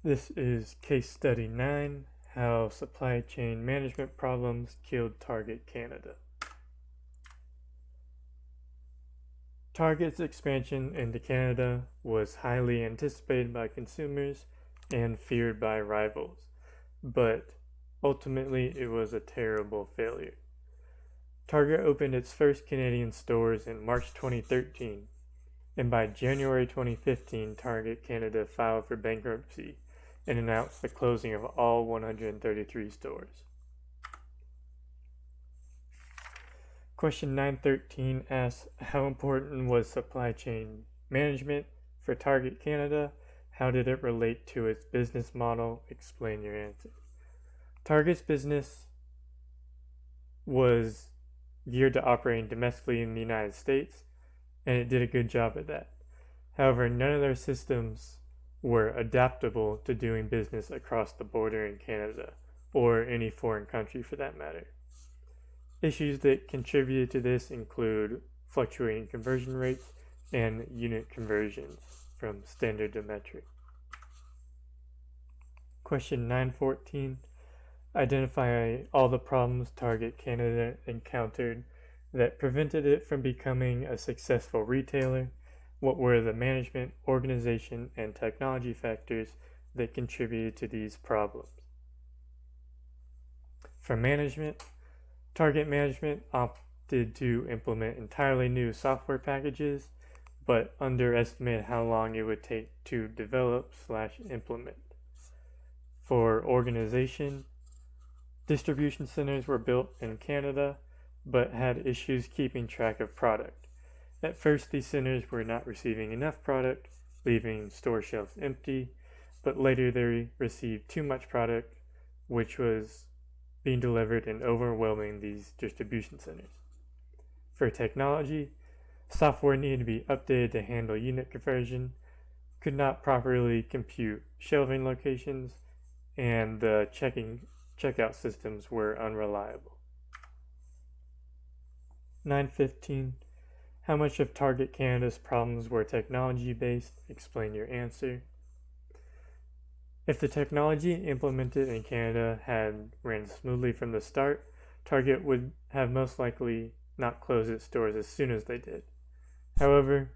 This is case study 9, how supply chain management problems killed Target Canada. Target's expansion into Canada was highly anticipated by consumers and feared by rivals, but ultimately it was a terrible failure. Target opened its first Canadian stores in March 2013, and by January 2015, Target Canada filed for bankruptcy and announced the closing of all 133 stores. Question 913 asks, how important was supply chain management for Target Canada? How did it relate to its business model? Explain your answer. Target's business was geared to operating domestically in the United States, and it did a good job at that. However, none of their systems were adaptable to doing business across the border in Canada, or any foreign country for that matter. Issues that contributed to this include fluctuating conversion rates and unit conversions from standard to metric. Question 914. Identify all the problems Target Canada encountered that prevented it from becoming a successful retailer. What were the management, organization, and technology factors that contributed to these problems? For management, Target management opted to implement entirely new software packages, but underestimated how long it would take to develop/implement. For organization, distribution centers were built in Canada, but had issues keeping track of product. At first, these centers were not receiving enough product, leaving store shelves empty, but later they received too much product, which was being delivered and overwhelming these distribution centers. For technology, software needed to be updated to handle unit conversion, could not properly compute shelving locations, and the checkout systems were unreliable. 915. How much of Target Canada's problems were technology based? Explain your answer. If the technology implemented in Canada had ran smoothly from the start, Target would have most likely not closed its stores as soon as they did. However,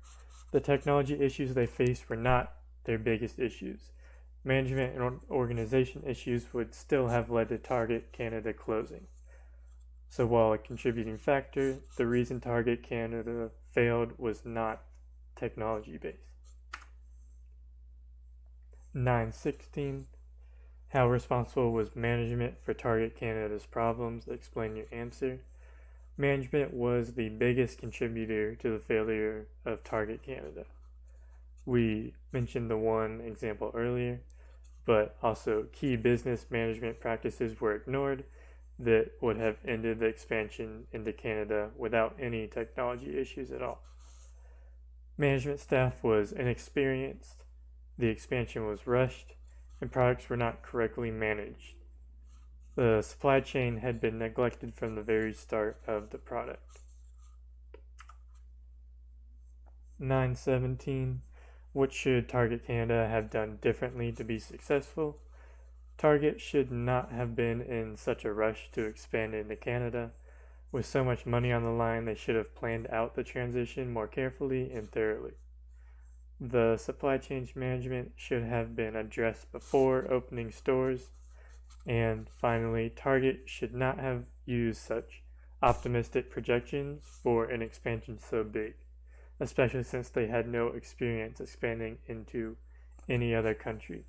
the technology issues they faced were not their biggest issues. Management and organization issues would still have led to Target Canada closing. So while a contributing factor, the reason Target Canada failed was not technology based. 916. How responsible was management for Target Canada's problems? Explain your answer. Management was the biggest contributor to the failure of Target Canada. We mentioned the one example earlier, but also key business management practices were ignored that would have ended the expansion into Canada without any technology issues at all. Management staff was inexperienced, the expansion was rushed, and products were not correctly managed. The supply chain had been neglected from the very start of the product. 917. What should Target Canada have done differently to be successful? Target should not have been in such a rush to expand into Canada. With so much money on the line, they should have planned out the transition more carefully and thoroughly. The supply chain management should have been addressed before opening stores. And finally, Target should not have used such optimistic projections for an expansion so big, especially since they had no experience expanding into any other country.